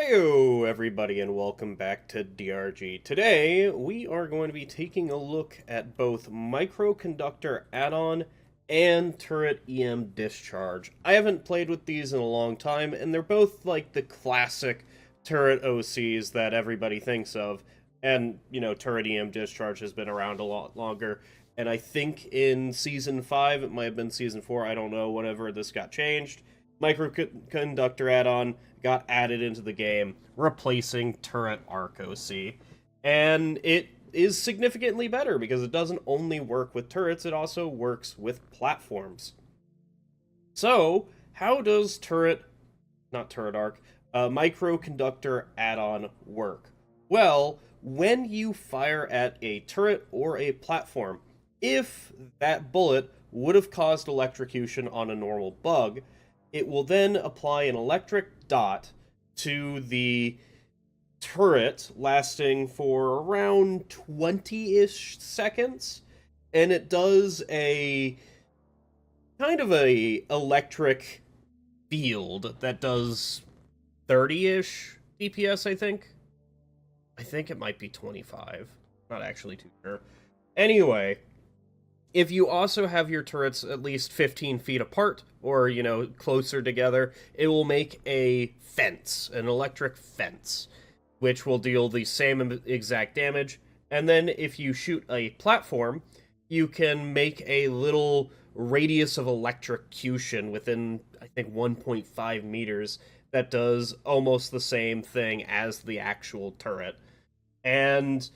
Heyo everybody and welcome back to DRG. Today we are going to be taking a look at both Micro-conductor Addon and turret EM Discharge. I haven't played with these in a long time and they're both like the classic turret OCs that everybody thinks of. And, turret EM Discharge has been around a lot longer. And I think in Season 5, it might have been Season 4, I don't know, whenever this got changed, Micro-conductor Addon got added into the game, replacing turret arc OC. And it is significantly better because it doesn't only work with turrets, it also works with platforms. So, how does Micro-conductor Addon work? Well, when you fire at a turret or a platform, if that bullet would have caused electrocution on a normal bug, it will then apply an electric dot to the turret, lasting for around 20-ish seconds, and it does a kind of a electric field that does 30-ish DPS, I think. I think it might be 25. Not actually too sure. Anyway, if you also have your turrets at least 15 feet apart, or, closer together, it will make a fence, an electric fence, which will deal the same exact damage. And then if you shoot a platform, you can make a little radius of electrocution within, I think, 1.5 meters that does almost the same thing as the actual turret. And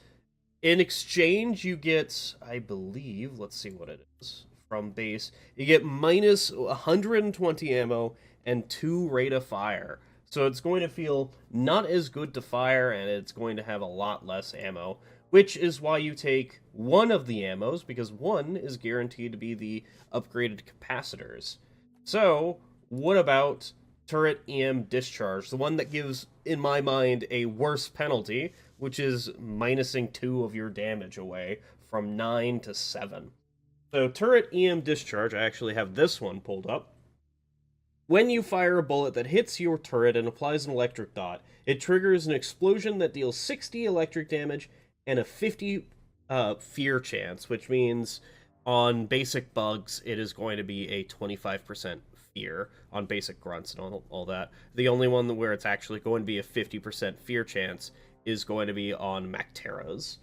in exchange, you get, I believe, let's see what it is, from base, you get minus 120 ammo and 2 rate of fire. So it's going to feel not as good to fire, and it's going to have a lot less ammo, which is why you take one of the ammos, because one is guaranteed to be the upgraded capacitors. So, what about turret EM Discharge, the one that gives, in my mind, a worse penalty, which is minusing 2 of your damage away from 9 to 7. So turret EM Discharge, I actually have this one pulled up. When you fire a bullet that hits your turret and applies an electric dot, it triggers an explosion that deals 60 electric damage and a 50 fear chance, which means on basic bugs, it is going to be a 25% fear on basic grunts and all that. The only one where it's actually going to be a 50% fear chance is going to be on Macteras.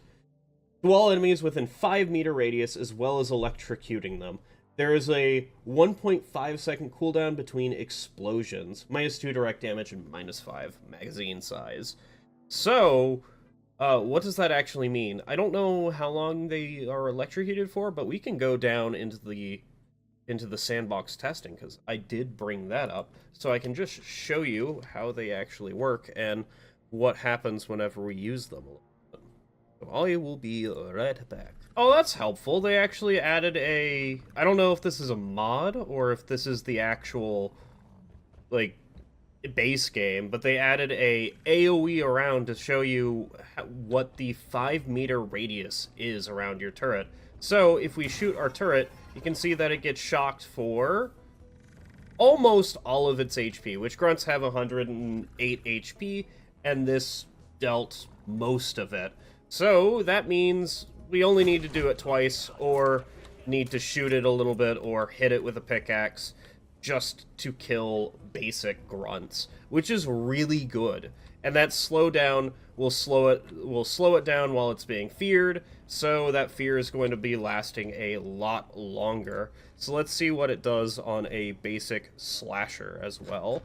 To all enemies within 5-meter radius, as well as electrocuting them. There is a 1.5 second cooldown between explosions, minus 2 direct damage and minus 5 magazine size. So, what does that actually mean? I don't know how long they are electrocuted for, but we can go down into the sandbox testing, because I did bring that up, so I can just show you how they actually work and what happens whenever we use them. So I will be right back. Oh, that's helpful. They actually added a... I don't know if this is a mod or if this is the actual, like, base game, but they added a AoE around to show you what the 5-meter radius is around your turret. So, if we shoot our turret, you can see that it gets shocked for almost all of its HP, which grunts have 108 HP, and this dealt most of it. So that means we only need to do it twice, or need to shoot it a little bit, or hit it with a pickaxe, just to kill basic grunts, which is really good. And that slowdown will slow it down while it's being feared, so that fear is going to be lasting a lot longer. So let's see what it does on a basic slasher as well.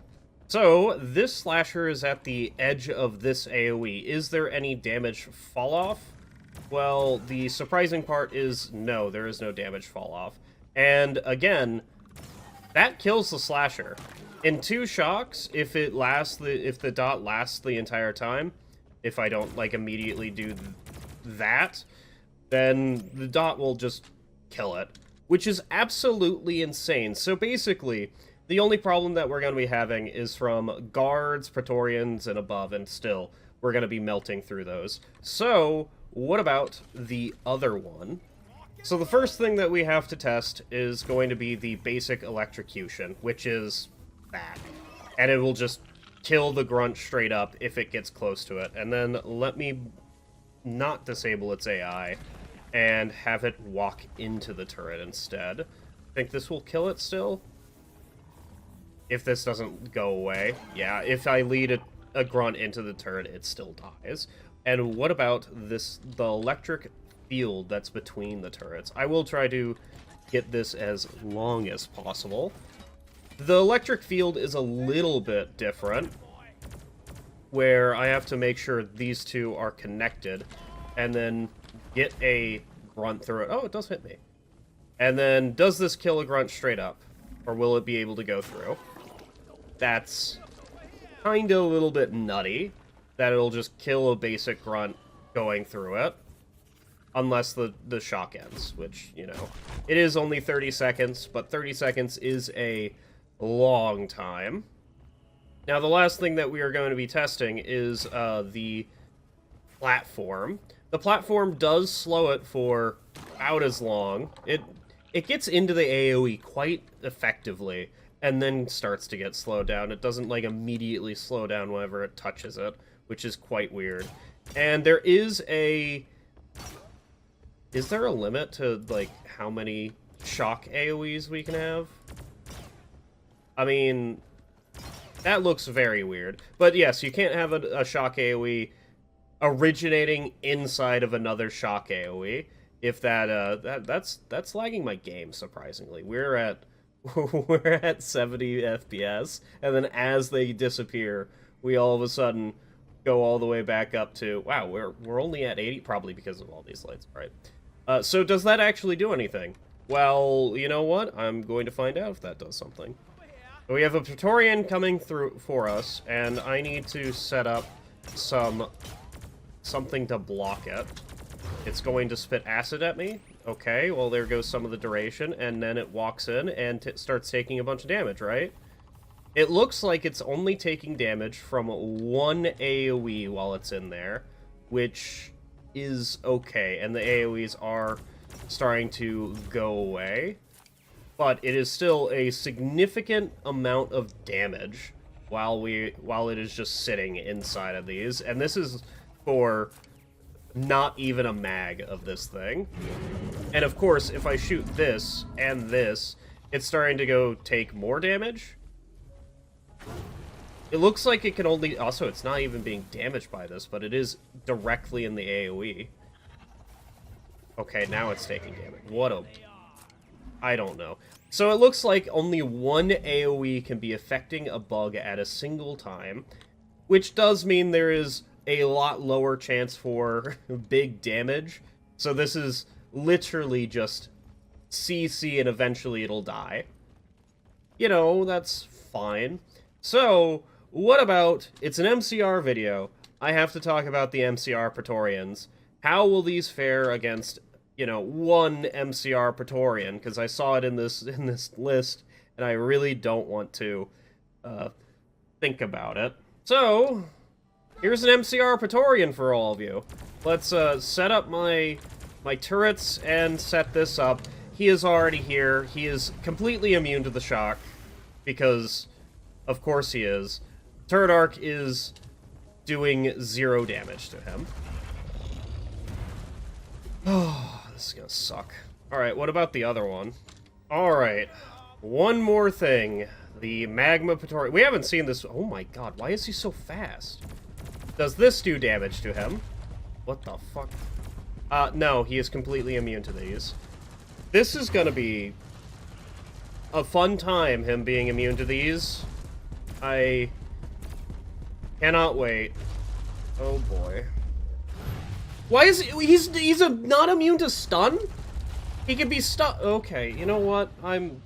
So, this slasher is at the edge of this AoE. Is there any damage fall-off? Well, the surprising part is no, there is no damage fall-off. And, again, that kills the slasher. In 2 shocks, if the dot lasts the entire time, if I don't, immediately do that, then the dot will just kill it, which is absolutely insane. So, basically, the only problem that we're going to be having is from guards, praetorians, and above, and still, we're going to be melting through those. So, what about the other one? So the first thing that we have to test is going to be the basic electrocution, which is that. And it will just kill the grunt straight up if it gets close to it. And then let me not disable its AI and have it walk into the turret instead. Think this will kill it still? If this doesn't go away. Yeah, if I lead a grunt into the turret, it still dies. And what about this, the electric field that's between the turrets? I will try to get this as long as possible. The electric field is a little bit different, where I have to make sure these two are connected, and then get a grunt through it. Oh, it does hit me. And then, does this kill a grunt straight up? Or will it be able to go through? That's kind of a little bit nutty, that it'll just kill a basic grunt going through it. Unless the shock ends, which, you know, it is only 30 seconds, but 30 seconds is a long time. Now, the last thing that we are going to be testing is the platform. The platform does slow it for about as long. It gets into the AoE quite effectively, and then starts to get slowed down. It doesn't, like, immediately slow down whenever it touches it, which is quite weird. And there is a... Is there a limit to, like, how many shock AoEs we can have? I mean, that looks very weird. But yes, you can't have a shock AoE originating inside of another shock AoE. If that's lagging my game, surprisingly. We're at 70 FPS, and then as they disappear, we all of a sudden go all the way back up to, wow, we're only at 80, probably because of all these lights, right? So does that actually do anything? Well, you know what? I'm going to find out if that does something. We have a Praetorian coming through for us, and I need to set up something to block it. It's going to spit acid at me. Okay, well, there goes some of the duration, and then it walks in and starts taking a bunch of damage, right? It looks like it's only taking damage from one AoE while it's in there, which is okay, and the AoEs are starting to go away, but it is still a significant amount of damage while it is just sitting inside of these, and this is for not even a mag of this thing. And of course, if I shoot this and this, it's starting to go take more damage. It looks like it can only... Also, it's not even being damaged by this, but it is directly in the AoE. Okay, now it's taking damage. What a... I don't know. So it looks like only one AoE can be affecting a bug at a single time, which does mean there is a lot lower chance for big damage. So this is literally just CC and eventually it'll die. You know, that's fine. So, what about, it's an MCR video, I have to talk about the MCR Praetorians. How will these fare against, you know, one MCR Praetorian? Because I saw it in this list, and I really don't want to think about it. So, here's an MCR Praetorian for all of you. Let's set up my turrets and set this up. He is already here. He is completely immune to the shock, because, of course he is. Turret Arc is doing 0 damage to him. Oh, this is gonna suck. Alright, what about the other one? Alright, one more thing. The Magma Praetorian. We haven't seen this. Oh my god, why is he so fast? Does this do damage to him? What the fuck? No, he is completely immune to these. This is gonna be a fun time, him being immune to these. I cannot wait. Oh boy. Why is he's not immune to stun? He can be stun. Okay, you know what? I'm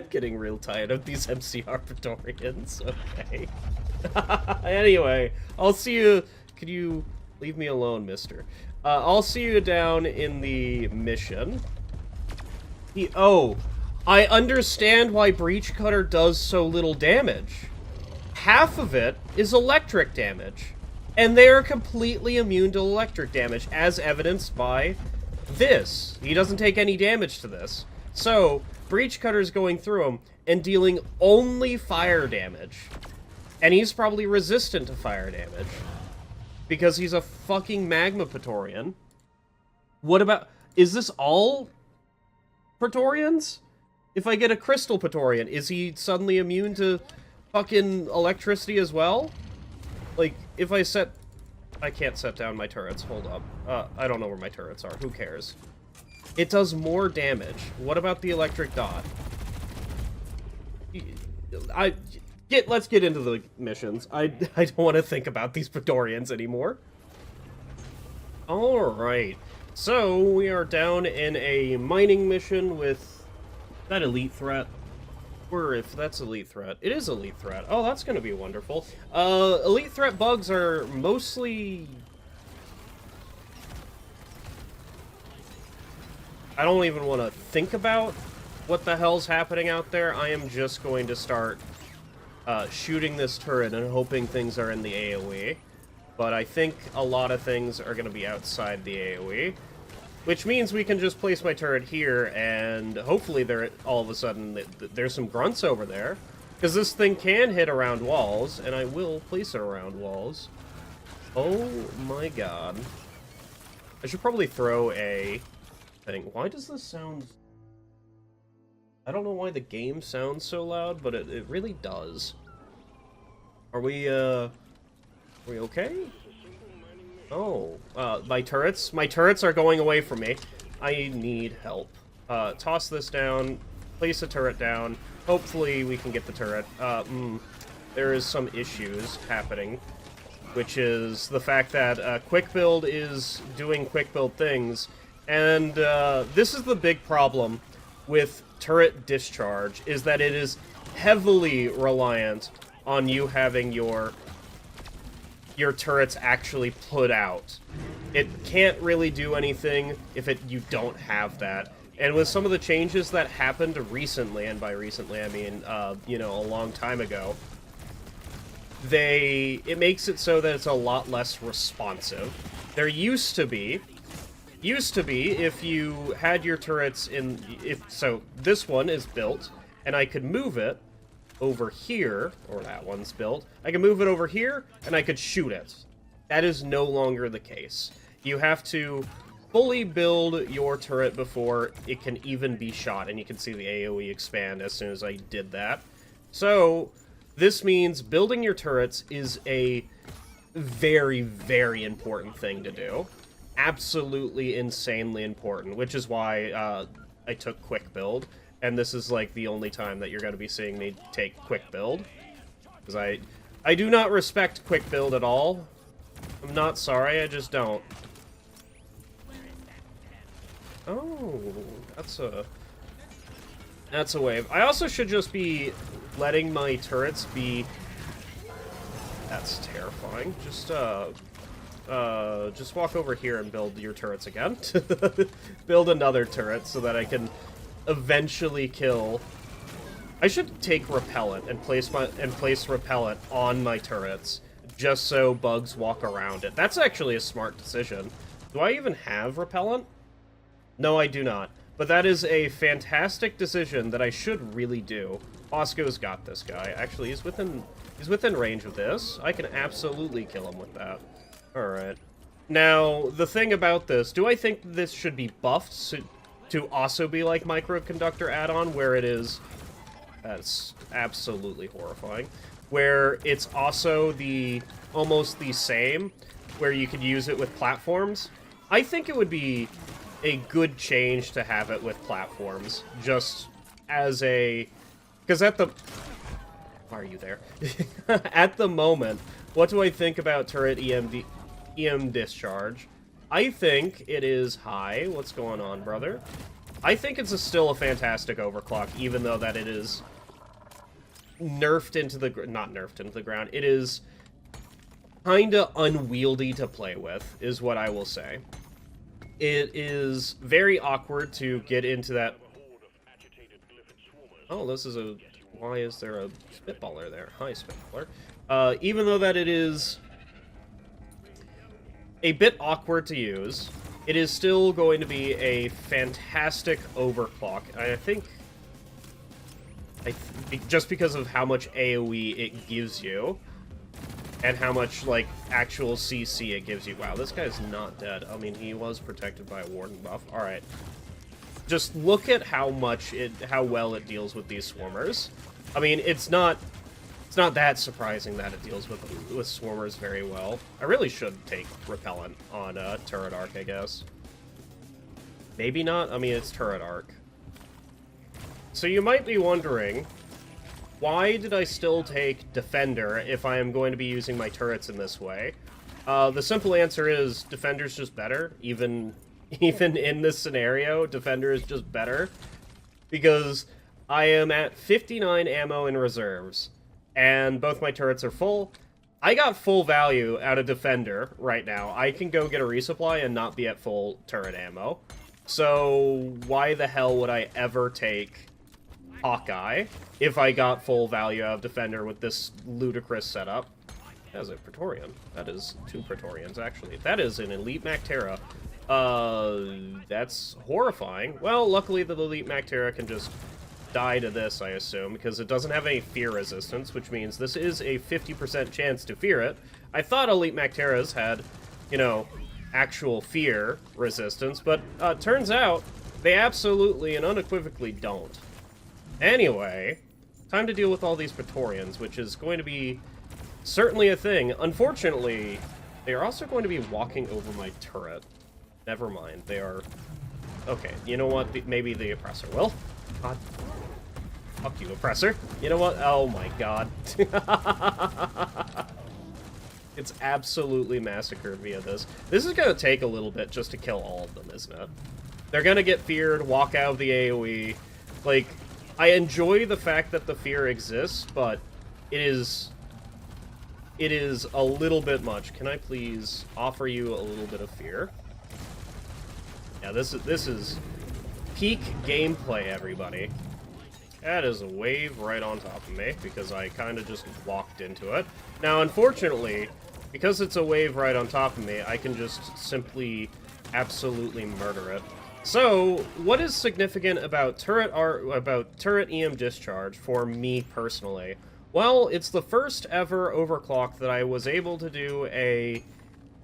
getting real tired of these MCR Praetorians. Okay. Anyway, I'll see you. Could you leave me alone, mister? I'll see you down in the mission. Oh, I understand why Breach Cutter does so little damage. Half of it is electric damage, and they are completely immune to electric damage, as evidenced by this. He doesn't take any damage to this. So, Breach Cutter's going through him and dealing only fire damage. And he's probably resistant to fire damage. Because he's a fucking Magma Praetorian. What about... Is this all Praetorians? If I get a Crystal Praetorian, is he suddenly immune to fucking electricity as well? Like, if I set... I can't set down my turrets. Hold up. I don't know where my turrets are. Who cares? It does more damage. What about the electric dot? Let's get into the missions. I don't want to think about these Praetorians anymore. Alright. So, we are down in a mining mission with... that elite threat? Or if that's elite threat. It is elite threat. Oh, that's going to be wonderful. Elite threat bugs are mostly... I don't even want to think about what the hell's happening out there. I am just going to start shooting this turret and hoping things are in the AoE. But I think a lot of things are going to be outside the AoE. Which means we can just place my turret here, and hopefully there all of a sudden there's some grunts over there. Because this thing can hit around walls, and I will place it around walls. Oh my god. I should probably throw a thing. Why does this sound... I don't know why the game sounds so loud, but it really does. Are we okay? Oh, my turrets are going away from me. I need help. Toss this down, place a turret down. Hopefully we can get the turret. There is some issues happening, which is the fact that quick build is doing quick build things, and this is the big problem with turret discharge, is that it is heavily reliant on you having your turrets actually put out. It can't really do anything if you don't have that. And with some of the changes that happened recently, and by recently I mean, you know, a long time ago, it makes it so that it's a lot less responsive. There used to be, if you had your turrets in, so this one is built, and I could move it over here, or that one's built, I can move it over here, and I could shoot it. That is no longer the case. You have to fully build your turret before it can even be shot, and you can see the AoE expand as soon as I did that. So, this means building your turrets is a very, very important thing to do. Absolutely insanely important, which is why I took quick build. And this is, like, the only time that you're going to be seeing me take quick build. Because I do not respect quick build at all. I'm not sorry, I just don't. Oh, that's a wave. I also should just be letting my turrets be... That's terrifying. Just walk over here and build your turrets again. Build another turret so that I can eventually kill... I should take repellent and place repellent on my turrets just so bugs walk around it. That's actually a smart decision. Do I even have repellent? No, I do not. But that is a fantastic decision that I should really do. Osco's got this guy. Actually, he's within range of this. I can absolutely kill him with that. Alright. Now, the thing about this, do I think this should be buffed to also be like Micro-conductor add-on, where it is... That's absolutely horrifying. Where it's also almost the same, where you could use it with platforms. I think it would be a good change to have it with platforms, just as a... Because at the... Why are you there? At the moment, what do I think about turret EM Discharge? I think it is high. What's going on, brother? I think it's still a fantastic overclock, even though that it is nerfed into the... Not nerfed into the ground. It is kinda unwieldy to play with, is what I will say. It is very awkward to get into that... Oh, this is a... Why is there a spitballer there? Hi, spitballer. Even though that it is a bit awkward to use, it is still going to be a fantastic overclock. I think... just because of how much AoE it gives you, and how much, like, actual CC it gives you. Wow, this guy's not dead. I mean, he was protected by a Warden buff. Alright. Just look at how well it deals with these swarmers. I mean, it's not that surprising that it deals with swarmers very well. I really should take repellent on turret arc, I guess. Maybe not. I mean, it's turret arc. So you might be wondering, why did I still take defender if I am going to be using my turrets in this way? The simple answer is defender's just better. Even in this scenario, defender is just better, because I am at 59 ammo in reserves, and both my turrets are full. I got full value out of defender right now. I can go get a resupply and not be at full turret ammo. So why the hell would I ever take Hawkeye if I got full value out of defender with this ludicrous setup? That is a Praetorian. That is 2 Praetorians, actually. That is an Elite Mactera. That's horrifying. Well, luckily the Elite Mactera can just die to this, I assume, because it doesn't have any fear resistance, which means this is a 50% chance to fear it. I thought Elite Macteras had, you know, actual fear resistance, but turns out they absolutely and unequivocally don't. Anyway, time to deal with all these Praetorians, which is going to be certainly a thing. Unfortunately, they are also going to be walking over my turret. Never mind, they are... Okay, you know what? Maybe the Oppressor will. God. Fuck you, Oppressor. You know what? Oh my god. It's absolutely massacred via this. This is going to take a little bit just to kill all of them, isn't it? They're going to get feared, walk out of the AoE. Like, I enjoy the fact that the fear exists, but it is a little bit much. Can I please offer you a little bit of fear? Yeah, this is peak gameplay, everybody. That is a wave right on top of me, because I kind of just walked into it. Now, unfortunately, because it's a wave right on top of me, I can just simply absolutely murder it. So, what is significant about turret EM Discharge for me personally? Well, it's the first ever overclock that I was able to do a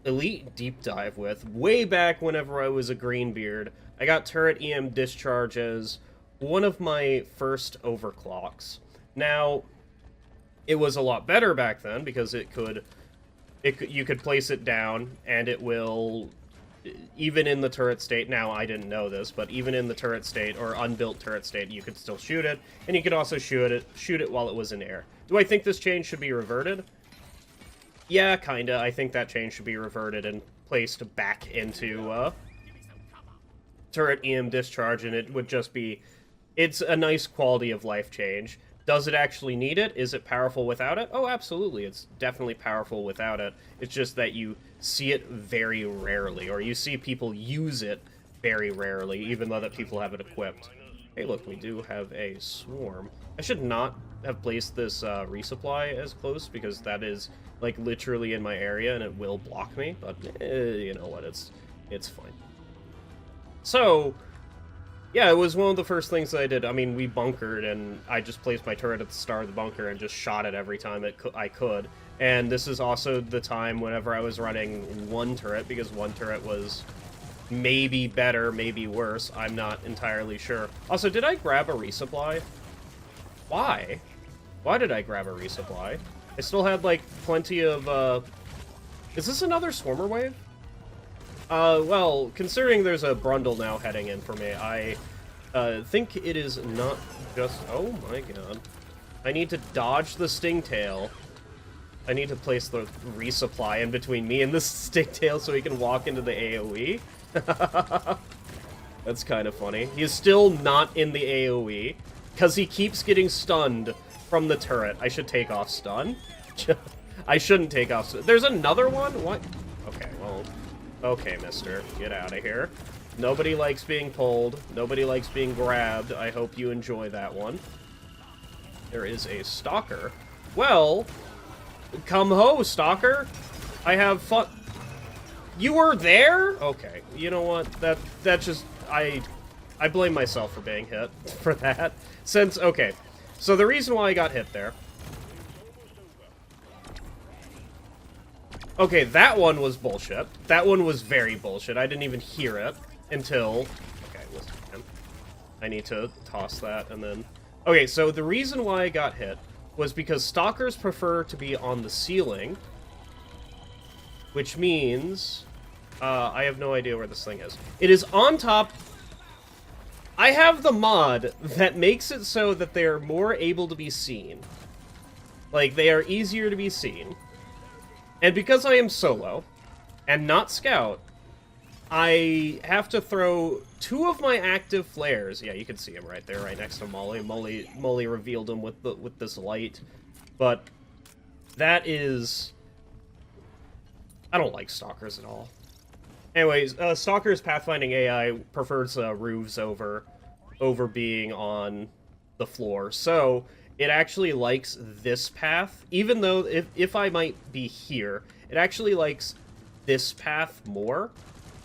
elite deep dive with. Way back whenever I was a Greenbeard, I got turret EM Discharge as one of my first overclocks. Now, it was a lot better back then because you could place it down and it will, even in the turret state, now I didn't know this, but even in the turret state or unbuilt turret state, you could still shoot it, and you could also shoot it while it was in air. Do I think this change should be reverted? Yeah, kinda. I think that change should be reverted and placed back into turret EM Discharge, and it would just be... It's a nice quality of life change. Does it actually need it? Is it powerful without it? Oh, absolutely. It's definitely powerful without it. It's just that you see it very rarely, or you see people use it very rarely, even though that people have it equipped. Hey, look, we do have a swarm. I should not have placed this resupply as close, because that is, like, literally in my area, and it will block me, but, you know what, it's fine. So... yeah, it was one of the first things that I did. I mean, we bunkered, and I just placed my turret at the start of the bunker and just shot it every time I could. And this is also the time whenever I was running one turret, because one turret was maybe better, maybe worse. I'm not entirely sure. Also, did I grab a resupply? Why? Why did I grab a resupply? I still had, like, plenty of, Is this another Swarmer wave? Well, considering there's a Brundle now heading in for me, I think it is not just... Oh my god. I need to dodge the Stingtail. I need to place the resupply in between me and the Stingtail so he can walk into the AoE. That's kind of funny. He's still not in the AoE, because he keeps getting stunned from the turret. I should take off stun. I shouldn't take off stun. There's another one? What? Okay, well... okay, mister. Get out of here. Nobody likes being pulled. Nobody likes being grabbed. I hope you enjoy that one. There is a Stalker. Well, come ho, Stalker. I have fun. You were there? Okay. You know what? That just... I blame myself for being hit for that. Since, okay. So the reason why I got hit there... Okay, that one was bullshit. That one was very bullshit. I didn't even hear it until... Okay, listen, man. I need to toss that, and then... Okay, so the reason why I got hit was because stalkers prefer to be on the ceiling, which means... I have no idea where this thing is. It is on top... I have the mod that makes it so that they are more able to be seen. Like, they are easier to be seen. And because I am solo, and not scout, I have to throw 2 of my active flares. Yeah, you can see him right there, right next to Molly. Molly revealed him with this light. But that is... I don't like stalkers at all. Anyways, stalkers pathfinding AI prefers roofs over being on the floor. So... it actually likes this path, even though if I might be here, it actually likes this path more,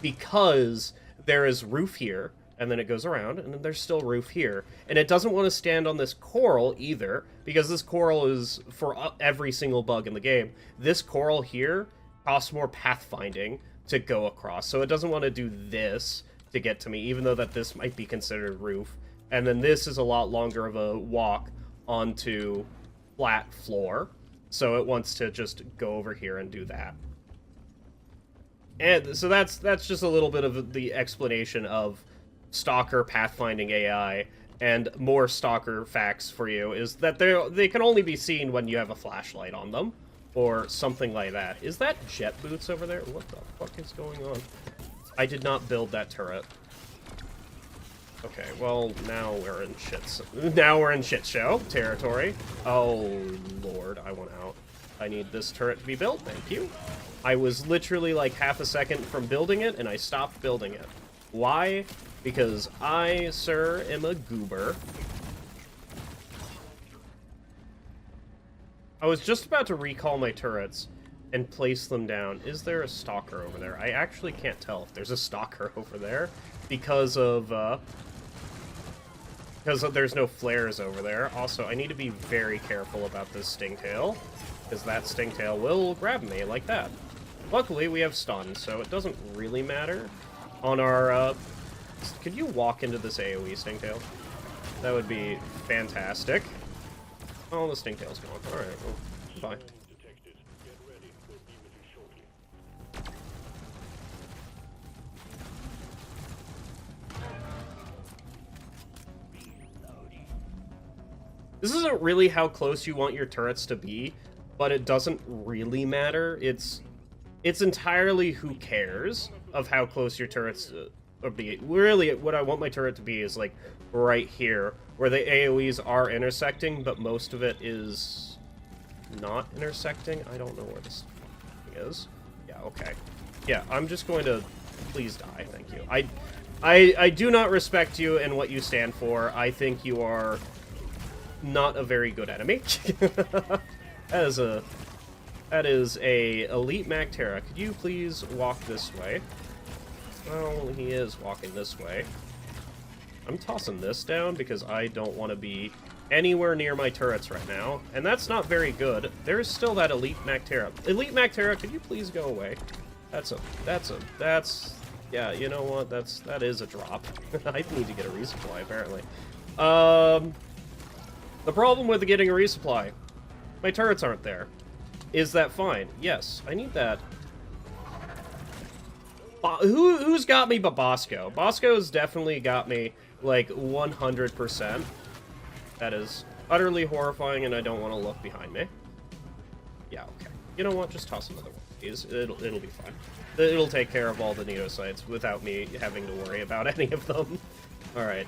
because there is roof here, and then it goes around, and then there's still roof here. And it doesn't want to stand on this coral either, because this coral is for every single bug in the game. This coral here costs more pathfinding to go across, so it doesn't want to do this to get to me, even though that this might be considered roof. And then this is a lot longer of a walk onto flat floor, so it wants to just go over here and do that. And so that's just a little bit of the explanation of stalker pathfinding AI. And more stalker facts for you is that they can only be seen when you have a flashlight on them or something like that. Is that jet boots over there? What the fuck is going on? I did not build that turret. Okay, well, now we're in shit show territory. Oh, Lord, I want out. I need this turret to be built, thank you. I was literally like half a second from building it, and I stopped building it. Why? Because I, sir, am a goober. I was just about to recall my turrets and place them down. Is there a stalker over there? I actually can't tell if there's a stalker over there because there's no flares over there. Also, I need to be very careful about this stingtail, because that stingtail will grab me like that. Luckily, we have stun, so it doesn't really matter. On our, could you walk into this AoE stingtail? That would be fantastic. Oh, the stingtail's gone. Alright, well, fine. This isn't really how close you want your turrets to be, but it doesn't really matter. It's entirely who cares of how close your turrets be. Really, what I want my turret to be is, like, right here, where the AoEs are intersecting, but most of it is not intersecting. I don't know where this thing is. Yeah, okay. Yeah, I'm just going to... Please die, thank you. I do not respect you and what you stand for. I think you are... not a very good enemy. That is a elite Mactera. Could you please walk this way? Well, he is walking this way. I'm tossing this down because I don't want to be anywhere near my turrets right now, and that's not very good. There's still that elite Mactera. Elite Mactera, could you please go away? Yeah, you know what? That is a drop. I need to get a resupply, apparently. The problem with getting a resupply, my turrets aren't there. Is that fine? Yes, I need that. Who's got me but Bosco? Bosco's definitely got me, like, 100%. That is utterly horrifying, and I don't want to look behind me. Yeah, okay. You know what? Just toss another one, please. It'll be fine. It'll take care of all the neopsites without me having to worry about any of them. Alright.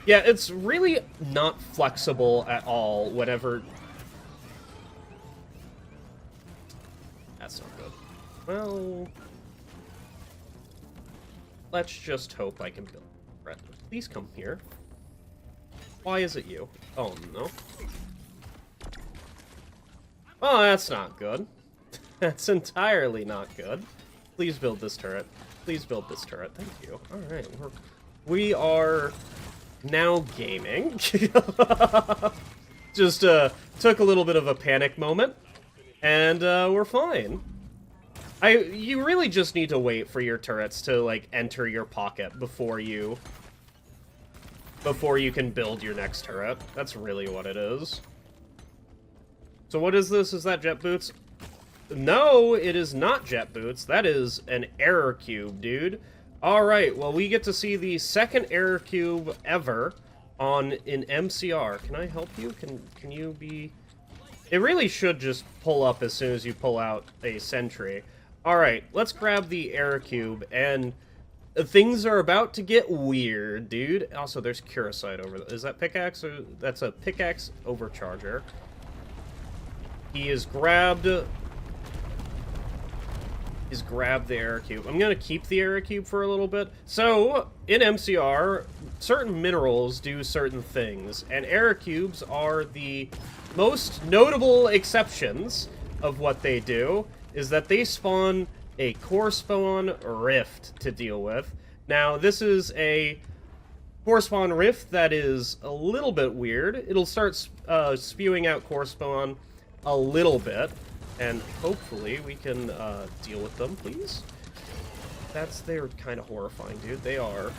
Yeah, it's really not flexible at all whenever... That's not good. Well... Let's just hope I can build. Brett, please come here. Why is it you? Oh, no. Oh, that's not good. That's entirely not good. Please build this turret. Please build this turret. Thank you. Alright, we are now gaming. Just took a little bit of a panic moment, and we're fine. You really just need to wait for your turrets to, like, enter your pocket before you can build your next turret. That's really what it is. So what is this? Is that jet boots? No, it is not jet boots. That is an error cube, dude. Alright, well, we get to see the second error cube ever on an MCR. Can I help you? Can you be... It really should just pull up as soon as you pull out a sentry. Alright, let's grab the error cube, and things are about to get weird, dude. Also, there's Curacite over there. Is that pickaxe? Or that's a pickaxe overcharger. He is grabbed... He's grabbed the error cube. I'm gonna keep the error cube for a little bit. So, in MCR, certain minerals do certain things, and error cubes are the most notable exceptions of what they do, is that they spawn a core spawn rift to deal with. Now, this is a core spawn rift that is a little bit weird. It'll start spewing out core spawn a little bit, and hopefully we can deal with them, please. They're kind of horrifying, dude. They are.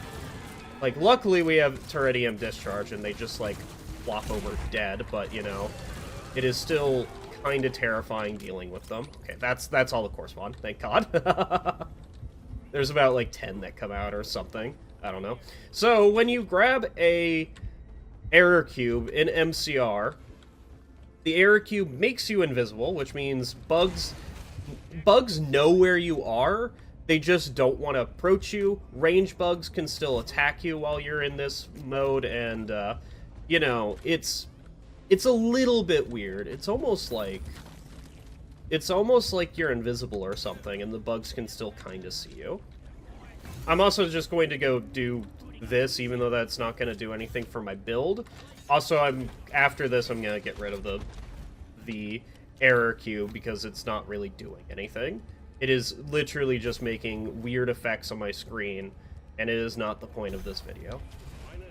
Like, luckily we have turret EM Discharge, and they just, like, flop over dead, but, you know, it is still kind of terrifying dealing with them. Okay, that's all the core spawn, thank God. There's about, like, 10 that come out or something. I don't know. So, when you grab a error cube in MCR, the error cube makes you invisible, which means bugs know where you are. They just don't want to approach you. Range bugs can still attack you while you're in this mode, and, you know, it's a little bit weird. It's almost like you're invisible or something, and the bugs can still kind of see you. I'm also just going to go do this, even though that's not going to do anything for my build. Also, after this, I'm going to get rid of the error cube, because it's not really doing anything. It is literally just making weird effects on my screen, and it is not the point of this video.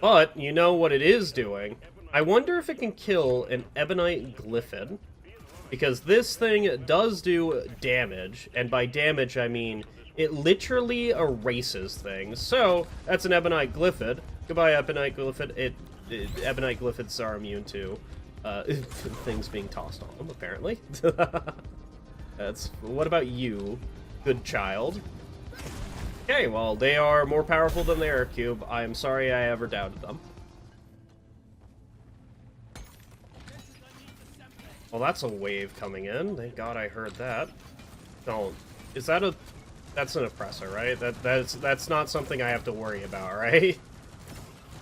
But, you know what it is doing? I wonder if it can kill an ebonite glyphid, because this thing does do damage, and by damage I mean it literally erases things. So, that's an ebonite glyphid. Goodbye, ebonite glyphid. Ebonite glyphids are immune to things being tossed on them, apparently. What about you, good child? Okay, well, they are more powerful than the error cube. I am sorry I ever doubted them. Well, that's a wave coming in. Thank God I heard that. No, is that a... That's an oppressor, right? That's not something I have to worry about, right?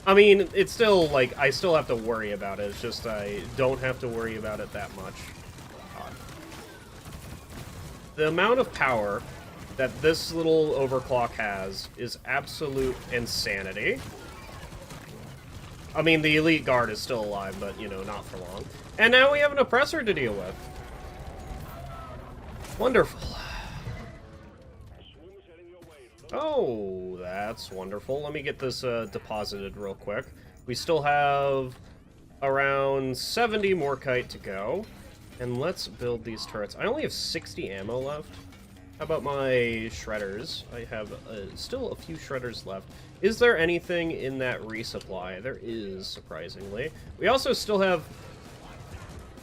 I mean, it's still, like, I still have to worry about it. It's just I don't have to worry about it that much. God. The amount of power that this little overclock has is absolute insanity. I mean, the elite guard is still alive, but, you know, not for long. And now we have an oppressor to deal with. Wonderful. Oh, that's wonderful. Let me get this deposited real quick. We still have around 70 more kite to go. And let's build these turrets. I only have 60 ammo left. How about my shredders? I have still a few shredders left. Is there anything in that resupply? There is, surprisingly. We also still have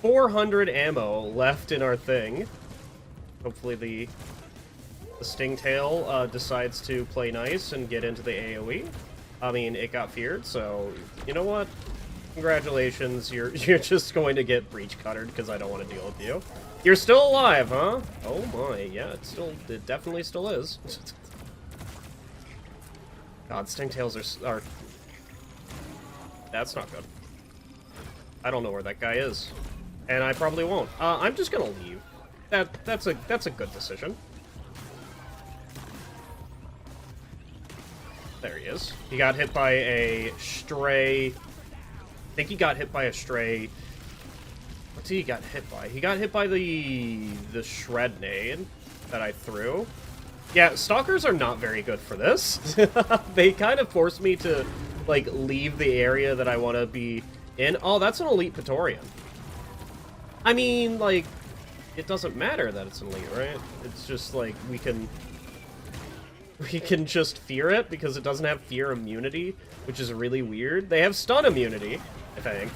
400 ammo left in our thing. Hopefully the Stingtail decides to play nice and get into the AoE. I mean, it got feared, so you know what? Congratulations, you're just going to get breach cuttered because I don't want to deal with you. You're still alive, huh? Oh my, yeah, it definitely still is. God, Stingtails are... That's not good. I don't know where that guy is. And I probably won't. I'm just gonna leave. That's a good decision. There he is. He got hit by a stray... I think he got hit by a stray... What's he got hit by? He got hit by the shred nade that I threw. Yeah, stalkers are not very good for this. They kind of force me to, like, leave the area that I want to be in. Oh, that's an elite Praetorian. I mean, like, it doesn't matter that it's elite, right? It's just like we can just fear it because it doesn't have fear immunity, which is really weird. They have stun immunity, I think.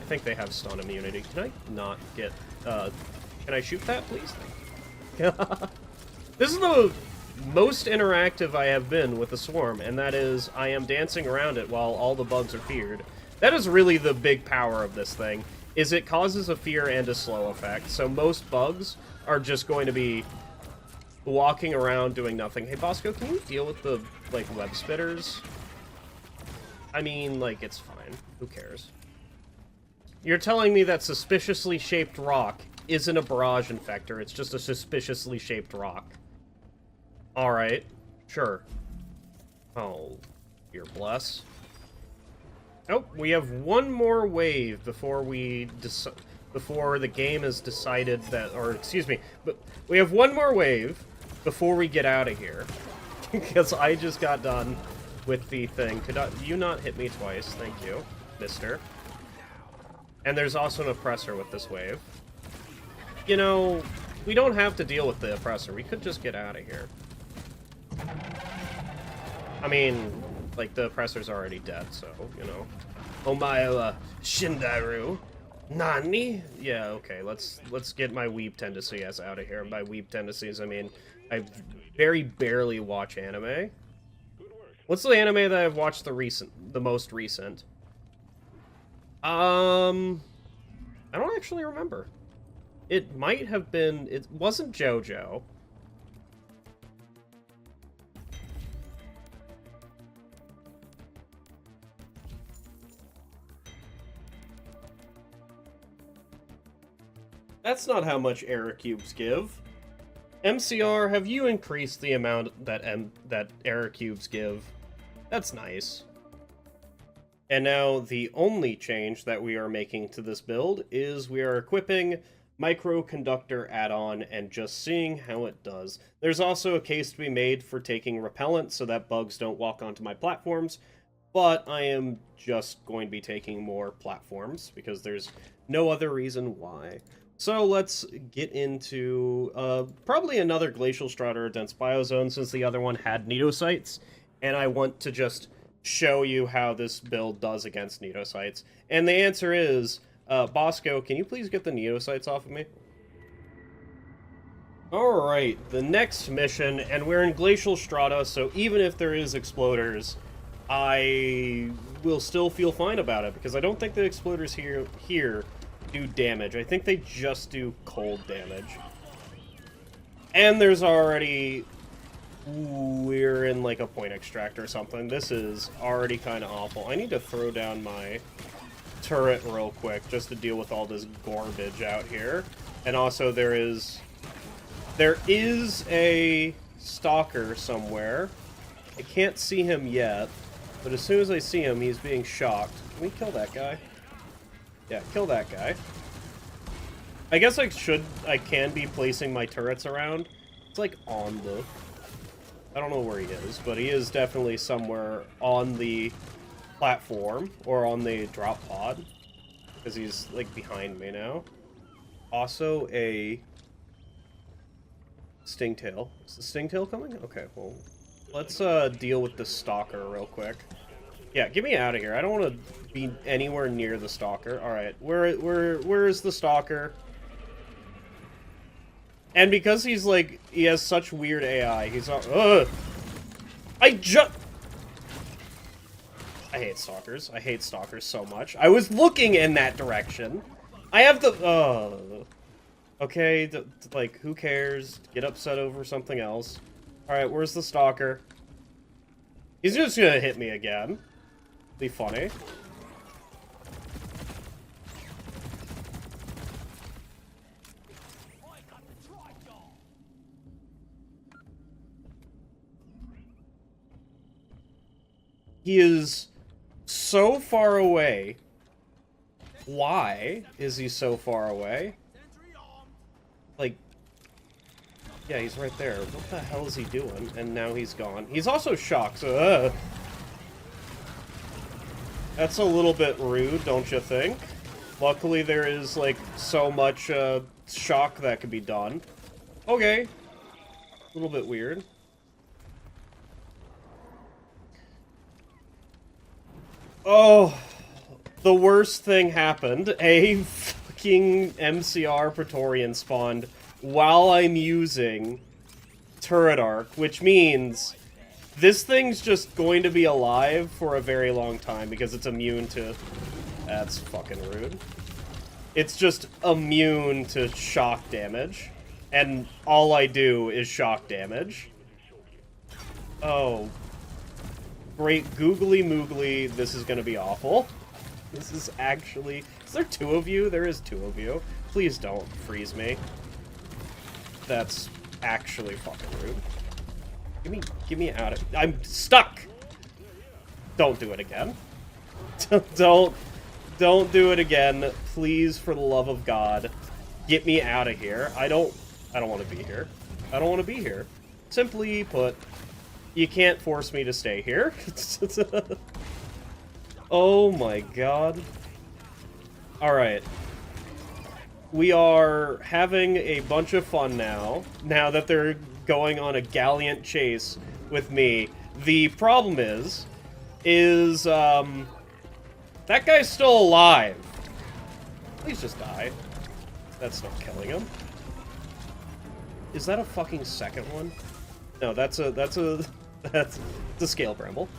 I think they have stun immunity. Can I not get, can I shoot that, please? This is the most interactive I have been with the Swarm, and that is I am dancing around it while all the bugs are feared. That is really the big power of this thing, is it causes a fear and a slow effect. So most bugs are just going to be walking around doing nothing. Hey, Bosco, can you deal with the, like, web spitters? I mean, like, it's fine. Who cares? You're telling me that suspiciously shaped rock isn't a barrage infector, it's just a suspiciously shaped rock. Alright, sure. Oh, dear bless. Oh, we have one more wave before before the game has decided that, or excuse me, but we have one more wave before we get out of here. Because I just got done with the thing. Could you not hit me twice? Thank you, mister. And there's also an oppressor with this wave. You know, we don't have to deal with the oppressor. We could just get out of here. I mean, like, the oppressor's already dead, so, you know. Omae Shindaru. Nani? Yeah, okay, let's get my weeb tendencies out of here. And by weeb tendencies, I mean, I very barely watch anime. What's the anime that I've watched the most recent? I don't actually remember. It might have been, it wasn't JoJo. That's not how much error cubes give. MCR, have you increased the amount that error cubes give? That's nice. And now the only change that we are making to this build is we are equipping Micro-conductor add-on and just seeing how it does. There's also a case to be made for taking repellent so that bugs don't walk onto my platforms, but I am just going to be taking more platforms because there's no other reason why. So let's get into probably another Glacial Strata or Dense Biozone since the other one had Nidocytes, and I want to just show you how this build does against Nidocytes. And the answer is, Bosco, can you please get the Nidocytes off of me? Alright, the next mission, and we're in Glacial Strata, so even if there is Exploders, I will still feel fine about it, because I don't think the Exploders here do damage. I think they just do cold damage. And there's already... we're in, like, a point extract or something. This is already kind of awful. I need to throw down my turret real quick just to deal with all this garbage out here. And also there is a stalker somewhere. I can't see him yet, but as soon as I see him, he's being shocked. Can we kill that guy? Yeah, kill that guy. I guess I can be placing my turrets around. It's like on the... I don't know where he is, but he is definitely somewhere on the platform, or on the drop pod, because he's, like, behind me now. Also a Stingtail. Is the Stingtail coming? Okay, well, let's deal with the Stalker real quick. Yeah, get me out of here. I don't want to be anywhere near the Stalker. Alright, where is the Stalker? And because he's, like, he has such weird AI, he's not... Ugh! I hate Stalkers. I hate Stalkers so much. I was looking in that direction! I have the... Okay, like, who cares? Get upset over something else. Alright, where's the Stalker? He's just gonna hit me again. Be funny. He is so far away. Why is he so far away? Like, yeah, he's right there. What the hell is he doing? And now he's gone. He's also shocked, so, That's a little bit rude, don't you think? Luckily, there is, like, so much shock that could be done. Okay. A little bit weird. Oh, the worst thing happened. A fucking MCR Praetorian spawned while I'm using Turret Arc, which means this thing's just going to be alive for a very long time because it's immune to... That's fucking rude. It's just immune to shock damage, and all I do is shock damage. Oh. Great googly moogly, this is gonna be awful. This is actually... Is there two of you? There is two of you. Please don't freeze me. That's actually fucking rude. Give me out of... I'm stuck! Don't do it again. Don't do it again. Please, for the love of God. Get me out of here. I don't want to be here. I don't want to be here. Simply put, you can't force me to stay here. Oh my god. Alright. We are having a bunch of fun now that they're going on a gallant chase with me. The problem is, that guy's still alive. Please just die. That's not killing him. Is that a fucking second one? No, that's a scale bramble.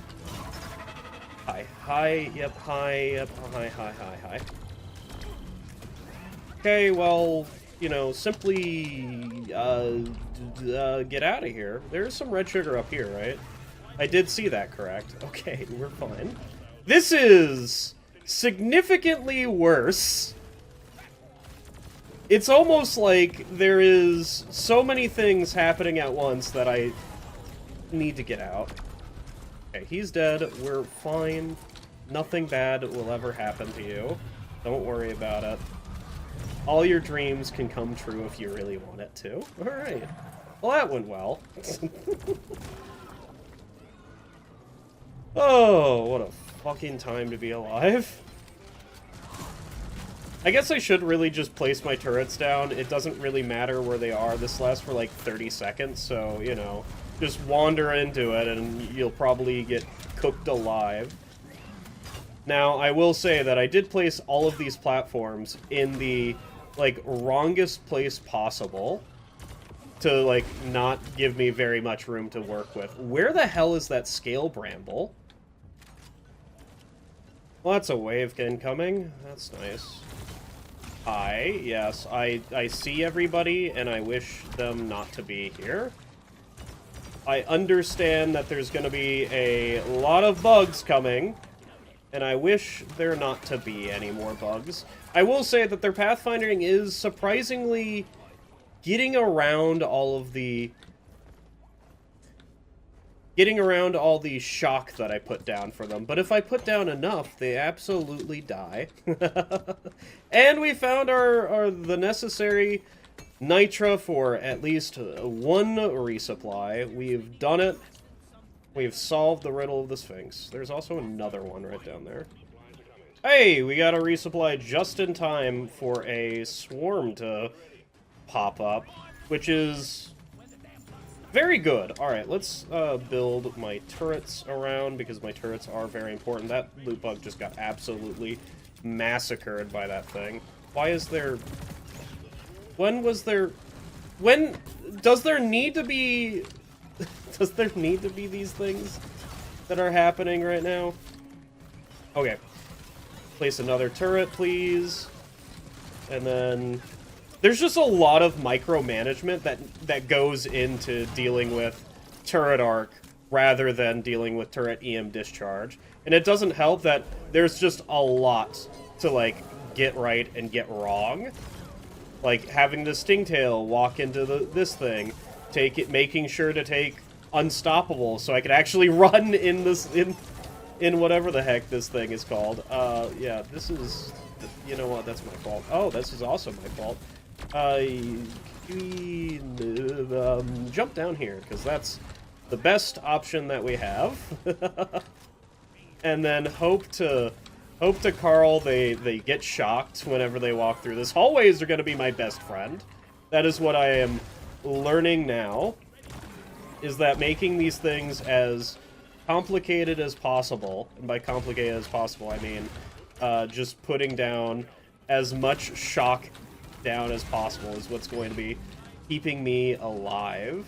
Hi, yep, hi. Okay, well, you know, simply, get out of here. There's some red sugar up here, right? I did see that, correct? Okay, we're fine. This is significantly worse. It's almost like there is so many things happening at once that I need to get out. Okay, he's dead. We're fine. Nothing bad will ever happen to you. Don't worry about it. All your dreams can come true if you really want it to. Alright. Well, that went well. Oh, what a fucking time to be alive. I guess I should really just place my turrets down. It doesn't really matter where they are. This lasts for like 30 seconds, so, you know, just wander into it and you'll probably get cooked alive. Now, I will say that I did place all of these platforms in the, like, wrongest place possible to, like, not give me very much room to work with. Where the hell is that scale bramble? Well, that's a wave incoming. That's nice. Hi, yes, I see everybody, and I wish them not to be here. I understand that there's going to be a lot of bugs coming, and I wish there not to be any more bugs. I will say that their pathfinding is surprisingly getting around all the shock that I put down for them. But if I put down enough, they absolutely die. And we found the necessary nitra for at least one resupply. We've done it. We've solved the riddle of the Sphinx. There's also another one right down there. Hey, we got a resupply just in time for a swarm to pop up, which is very good. Alright, let's build my turrets around, because my turrets are very important. That loot bug just got absolutely massacred by that thing. Why is there... When does there need to be... Does there need to be these things that are happening right now? Okay. Place another turret, please. And then... There's just a lot of micromanagement that goes into dealing with turret arc rather than dealing with turret EM discharge. And it doesn't help that there's just a lot to, like, get right and get wrong. Like, having the Stingtail walk into this thing, making sure to take Unstoppable so I could actually run in whatever the heck this thing is called. Yeah, this is... You know what, that's my fault. Oh, this is also my fault. Jump down here, because that's the best option that we have. And then hope to Hope to Carl, they get shocked whenever they walk through this. Hallways are going to be my best friend. That is what I am learning now, is that making these things as complicated as possible, and by complicated as possible, I mean just putting down as much shock down as possible is what's going to be keeping me alive.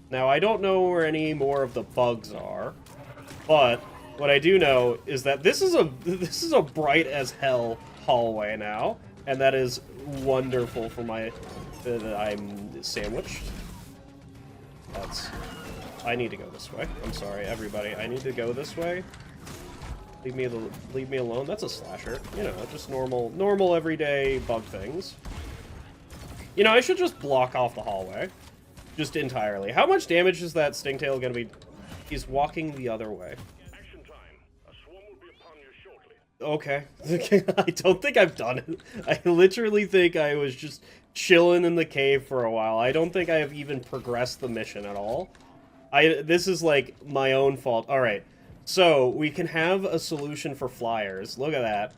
Now, I don't know where any more of the bugs are, but what I do know is that this is a bright as hell hallway now, and that is wonderful for my... I'm sandwiched. I need to go this way. I'm sorry, everybody. I need to go this way. Leave me alone. That's a slasher. You know, just normal everyday bug things. You know, I should just block off the hallway. Just entirely. How much damage is that Stingtail gonna be? He's walking the other way. Action time. A swarm will be upon you shortly. Okay. I don't think I've done it. I literally think I was just chilling in the cave for a while. I don't think I have even progressed the mission at all. This is like my own fault. Alright. So, we can have a solution for flyers. Look at that.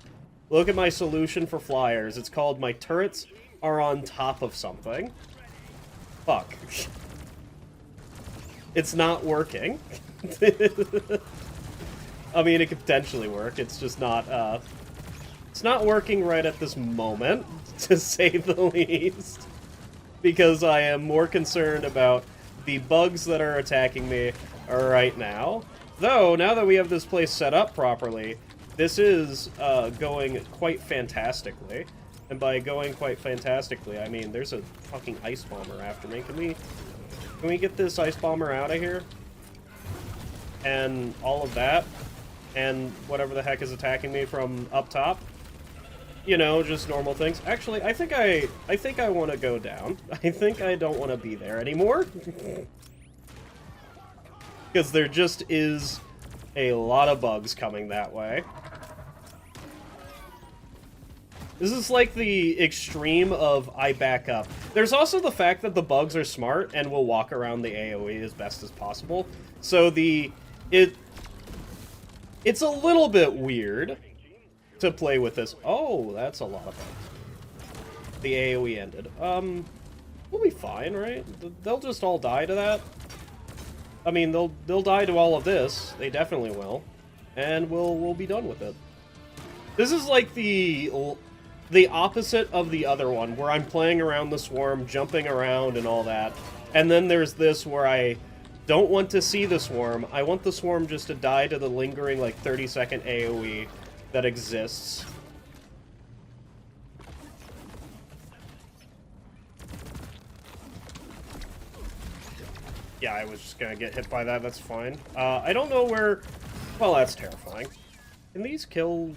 Look at my solution for flyers. It's called my turrets are on top of something. Fuck. It's not working. I mean, it could potentially work. It's just not, it's not working right at this moment, to say the least. Because I am more concerned about the bugs that are attacking me right now. Though, now that we have this place set up properly, this is going quite fantastically. And by going quite fantastically, I mean there's a fucking ice bomber after me. Can we get this ice bomber out of here? And all of that, and whatever the heck is attacking me from up top. You know, just normal things. Actually, I think I want to go down. I think I don't want to be there anymore. Because there just is a lot of bugs coming that way. This is like the extreme of I back up. There's also the fact that the bugs are smart and will walk around the AoE as best as possible. So it's a little bit weird to play with this. Oh, that's a lot of bugs. The AoE ended. We'll be fine, right? They'll just all die to that. I mean, they'll die to all of this. They definitely will. And we'll be done with it. This is like the opposite of the other one, where I'm playing around the swarm, jumping around and all that. And then there's this where I don't want to see the swarm. I want the swarm just to die to the lingering, like, 30-second AoE that exists. Yeah, I was just gonna get hit by that, that's fine. I don't know where... Well, that's terrifying. Can these kill,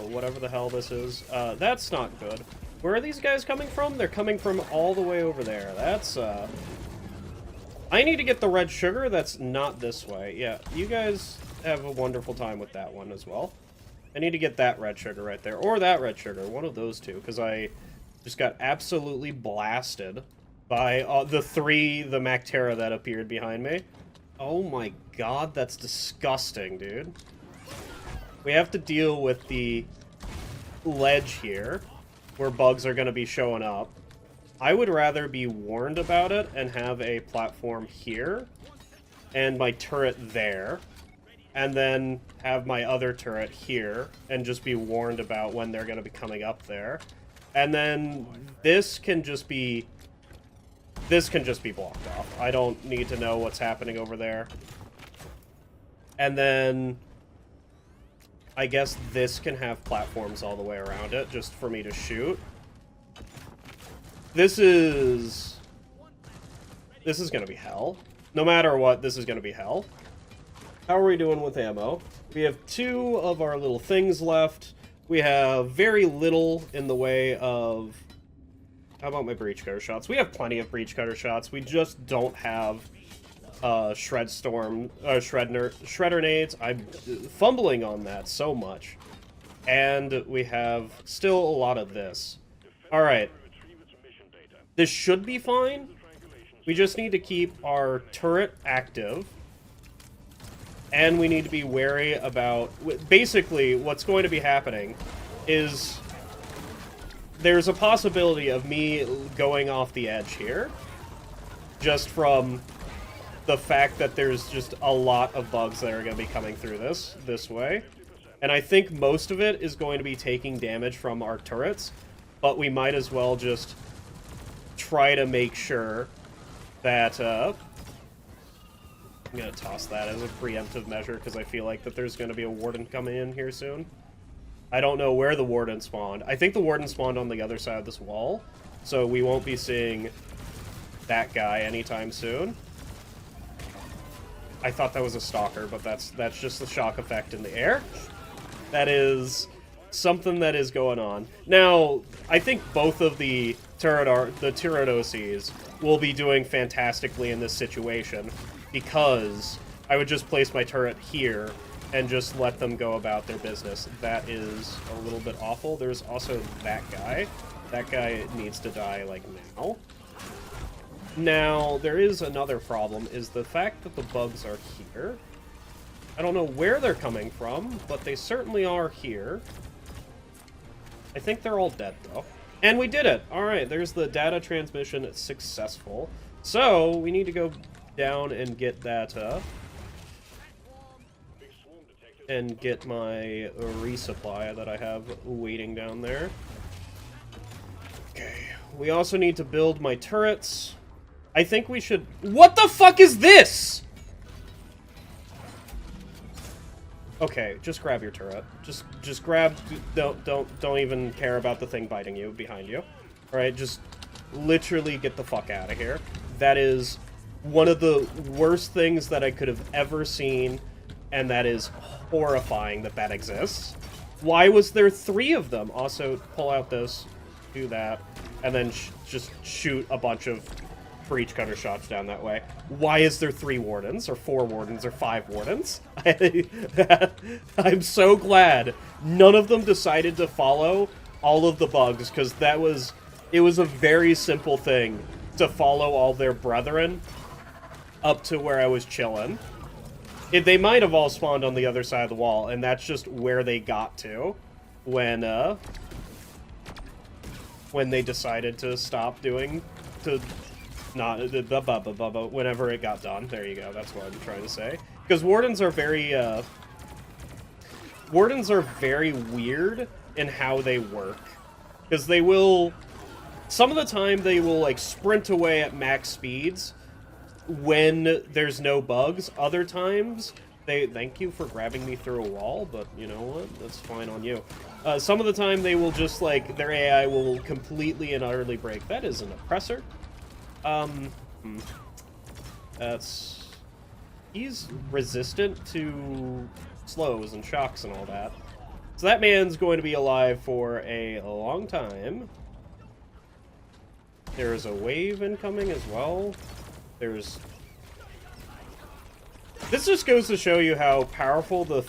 whatever the hell this is? That's not good. Where are these guys coming from? They're coming from all the way over there. That's, I need to get the red sugar. That's not this way. Yeah, you guys have a wonderful time with that one as well. I need to get that red sugar right there. Or that red sugar. One of those two. Because I just got absolutely blasted by the Mactera that appeared behind me. Oh my god, that's disgusting, dude. We have to deal with the ledge here, where bugs are going to be showing up. I would rather be warned about it and have a platform here, and my turret there, and then have my other turret here, and just be warned about when they're going to be coming up there. And then this can just be blocked off. I don't need to know what's happening over there. And then I guess this can have platforms all the way around it, just for me to shoot. This is gonna be hell. No matter what, this is gonna be hell. How are we doing with ammo? We have 2 of our little things left. We have very little in the way of... How about my breach cutter shots? We have plenty of breach cutter shots. We just don't have shredder nades. I'm fumbling on that so much. And we have still a lot of this. Alright. This should be fine. We just need to keep our turret active. and we need to be wary about... Basically, what's going to be happening is there's a possibility of me going off the edge here, just from the fact that there's just a lot of bugs that are going to be coming through this way. And I think most of it is going to be taking damage from our turrets, but we might as well just try to make sure that... I'm going to toss that as a preemptive measure, because I feel like that there's going to be a warden coming in here soon. I don't know where the warden spawned. I think the warden spawned on the other side of this wall, so we won't be seeing that guy anytime soon. I thought that was a stalker, but that's just the shock effect in the air. That is something that is going on. Now, I think both of the turret OCs will be doing fantastically in this situation, because I would just place my turret here and just let them go about their business. That is a little bit awful. There's also that guy. That guy needs to die, like, now. Now, there is another problem, is the fact that the bugs are here. I don't know where they're coming from, but they certainly are here. I think they're all dead, though. And we did it! Alright, there's the data transmission. It's successful. So, we need to go down and get that, and get my resupply that I have waiting down there. Okay, we also need to build my turrets. I think we should... What the fuck is this?! Okay, just grab your turret. Just grab... Don't even care about the thing biting you behind you. Alright, just literally get the fuck out of here. That is one of the worst things that I could have ever seen, and that is horrifying that that exists. Why was there 3 of them? Also, pull out this, do that, and then just shoot a bunch of breach cutter shots down that way. Why is there 3 wardens, or 4 wardens, or 5 wardens? I'm so glad none of them decided to follow all of the bugs, because it was a very simple thing to follow all their brethren up to where I was chilling. They might have all spawned on the other side of the wall, and that's just where they got to when they decided to stop doing... whenever it got done. There you go, that's what I'm trying to say. Because wardens are very weird in how they work. Because they will... Some of the time they will, like, sprint away at max speeds when there's no bugs. Other times, thank you for grabbing me through a wall, but you know what? That's fine on you. Some of the time they will just, like, their AI will completely and utterly break. That is an oppressor. He's resistant to slows and shocks and all that. So that man's going to be alive for a long time. There's a wave incoming as well. This just goes to show you how powerful the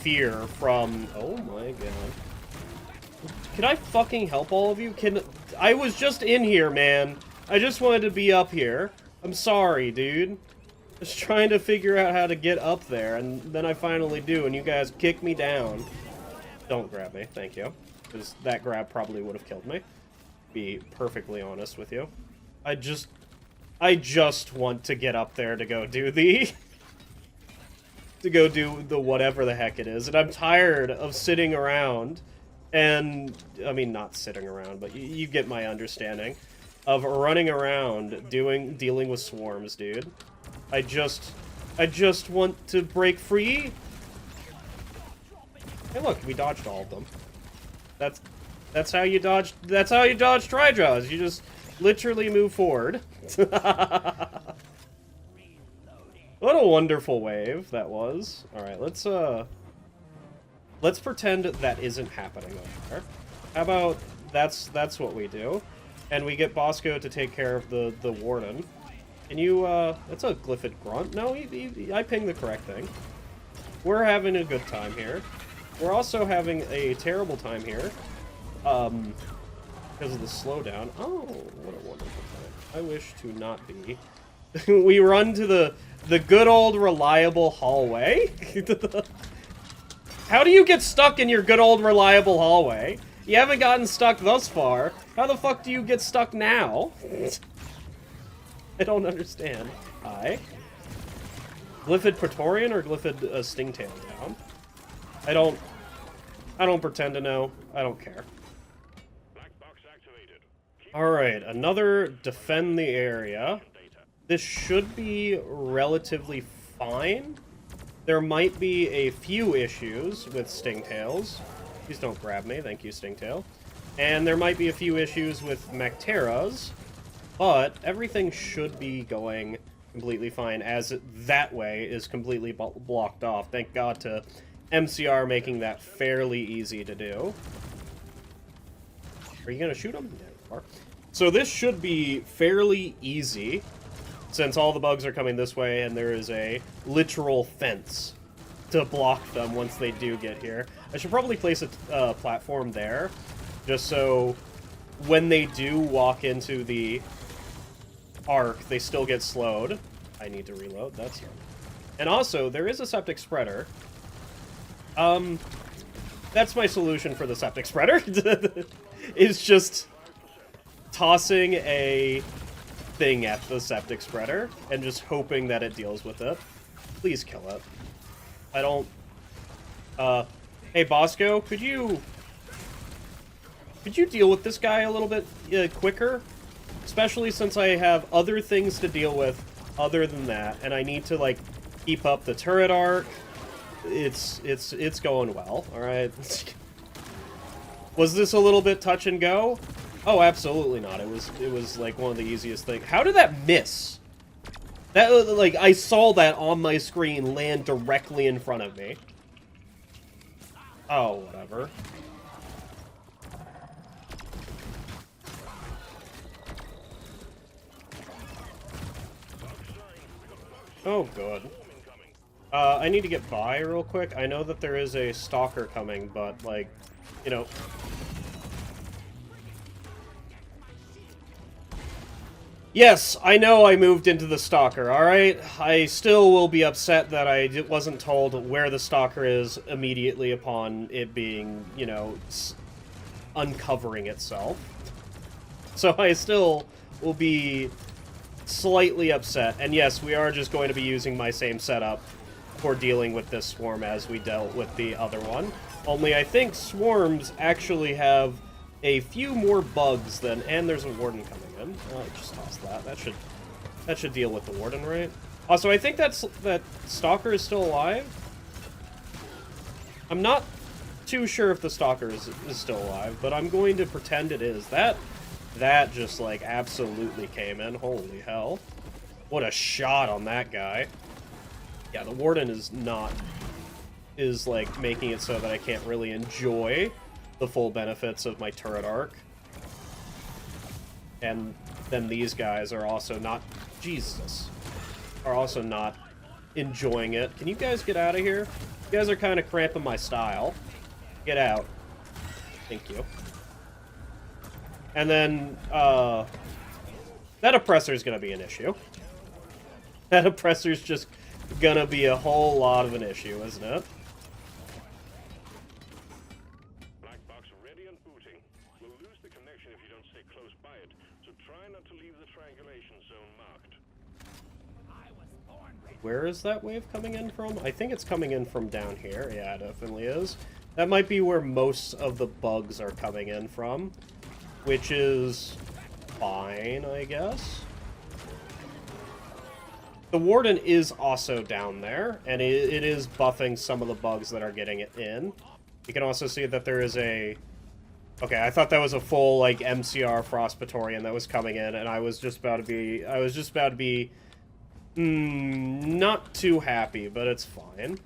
fear from... Oh my god. Can I fucking help all of you? I was just in here, man. I just wanted to be up here. I'm sorry, dude. Just trying to figure out how to get up there, and then I finally do, and you guys kick me down. Don't grab me, thank you. Because that grab probably would have killed me. Be perfectly honest with you. I just want to get up there to go do the... to go do the whatever the heck it is. And I'm tired of sitting around and... I mean, not sitting around, but you get my understanding. Of running around dealing with swarms, dude. I just want to break free. Hey, look, we dodged all of them. That's how you dodge. That's how you dodge Tri-Jaws. You just literally move forward. What a wonderful wave that was. All right, let's pretend that isn't happening over there. How about that's what we do, and we get Bosco to take care of the warden. Can you, that's a Glyphid Grunt. No, I pinged the correct thing. We're having a good time here. We're also having a terrible time here, because of the slowdown. Oh, what a wonderful time. I wish to not be. We run to The good old reliable hallway? How do you get stuck in your good old reliable hallway? You haven't gotten stuck thus far. How the fuck do you get stuck now? I don't understand. Hi. Glyphid Praetorian or Glyphid Stingtail down? I don't pretend to know. I don't care. Alright, another defend the area. This should be relatively fine. There might be a few issues with Stingtails. Please don't grab me, thank you, Stingtail. And there might be a few issues with Macteras, but everything should be going completely fine, as that way is completely blocked off. Thank God to MCR making that fairly easy to do. Are you gonna shoot him? Yeah, you are. So this should be fairly easy, since all the bugs are coming this way, and there is a literal fence to block them once they do get here. I should probably place a platform there, just so when they do walk into the arc, they still get slowed. I need to reload, that's right. And also, there is a septic spreader. That's my solution for the septic spreader. It's just tossing a thing at the septic spreader and just hoping that it deals with it. Please kill it. I don't... Hey, Bosco, could you deal with this guy a little bit quicker? Especially since I have other things to deal with other than that, and I need to, like, keep up the turret arc. It's going well, alright? Was this a little bit touch and go? Oh, absolutely not. It was like one of the easiest things. How did that miss? That, like, I saw that on my screen land directly in front of me. Oh, whatever. Oh, good. I need to get by real quick. I know that there is a stalker coming, but, like, you know... Yes, I know I moved into the stalker, alright? I still will be upset that I wasn't told where the stalker is immediately upon it being, you know, uncovering itself. So I still will be slightly upset. And yes, we are just going to be using my same setup for dealing with this swarm as we dealt with the other one. Only I think swarms actually have a few more bugs than... And there's a warden coming in. Just toss that. That should deal with the warden, right? Also, I think that stalker is still alive. I'm not too sure if the stalker is still alive, but I'm going to pretend it is. That just, like, absolutely came in. Holy hell. What a shot on that guy. Yeah, the warden is like, making it so that I can't really enjoy the full benefits of my turret arc. And then these guys are also not... Jesus. Are also not enjoying it. Can you guys get out of here? You guys are kind of cramping my style. Get out. Thank you. And then, that oppressor's gonna be an issue. That oppressor's just gonna be a whole lot of an issue, isn't it? Black box ready and booting. We'll lose the connection if you don't stay close by it, so try not to leave the triangulation zone marked. Where is that wave coming in from? I think it's coming in from down here. Yeah, it definitely is. That might be where most of the bugs are coming in from, which is fine, I guess. The warden is also down there, and it is buffing some of the bugs that are getting it in. You can also see that there is a... Okay, I thought that was a full, like, MCR Frost Praetorian that was coming in, and I was just about to be... not too happy, but it's fine.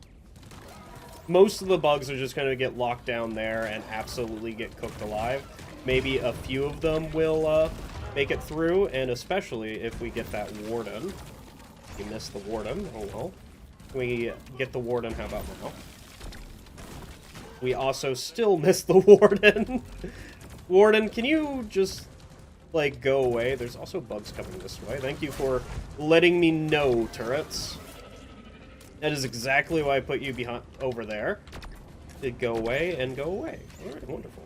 Most of the bugs are just going to get locked down there and absolutely get cooked alive. Maybe a few of them will make it through, and especially if we get that warden. We missed the warden. Oh well. We get the warden. How about now? We also still missed the warden. Warden, can you just, like, go away? There's also bugs coming this way. Thank you for letting me know, turrets. That is exactly why I put you behind over there. To go away and go away. Alright, wonderful.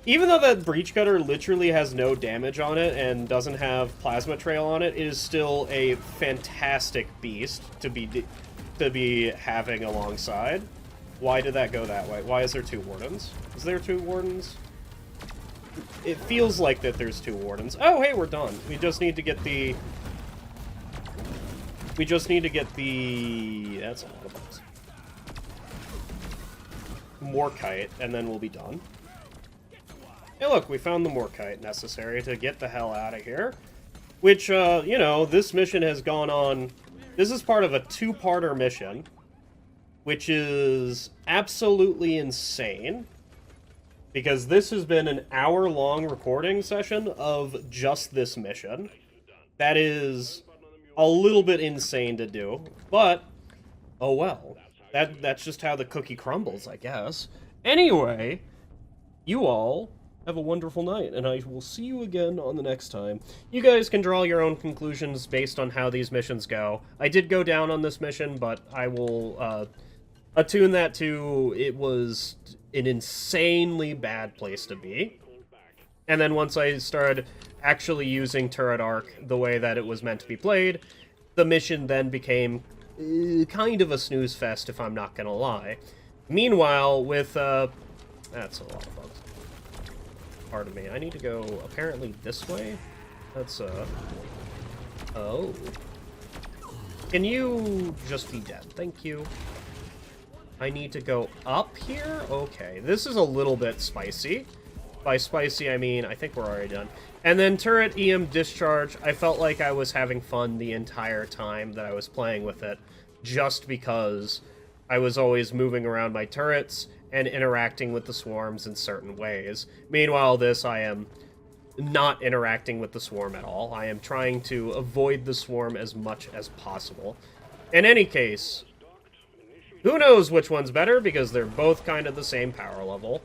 Even though that breach cutter literally has no damage on it and doesn't have plasma trail on it, it is still a fantastic beast to be having alongside. Why did that go that way? Why is there 2 wardens? Is there 2 wardens? It feels like that there's 2 wardens. Oh, hey, we're done. We just need to get the... That's a lot of bugs. Morkite, and then we'll be done. Hey, look, we found the Morkite necessary to get the hell out of here. Which, you know, this mission has gone on... This is part of a 2-parter mission, which is absolutely insane. Because this has been an hour-long recording session of just this mission. That is a little bit insane to do, but, oh well. That's just how the cookie crumbles, I guess. Anyway, you all have a wonderful night, and I will see you again on the next time. You guys can draw your own conclusions based on how these missions go. I did go down on this mission, but I will attune that to it was an insanely bad place to be. And then once I started actually using Turret Arc the way that it was meant to be played, the mission then became kind of a snooze fest, if I'm not gonna lie. Meanwhile, with, that's a lot of bugs. Pardon me, I need to go, apparently, this way? That's, oh. Can you just be dead? Thank you. I need to go up here? Okay, this is a little bit spicy. By spicy, I mean, I think we're already done. And then turret EM Discharge, I felt like I was having fun the entire time that I was playing with it, just because I was always moving around my turrets and interacting with the swarms in certain ways. Meanwhile, this, I am not interacting with the swarm at all. I am trying to avoid the swarm as much as possible. In any case, who knows which one's better, because they're both kind of the same power level.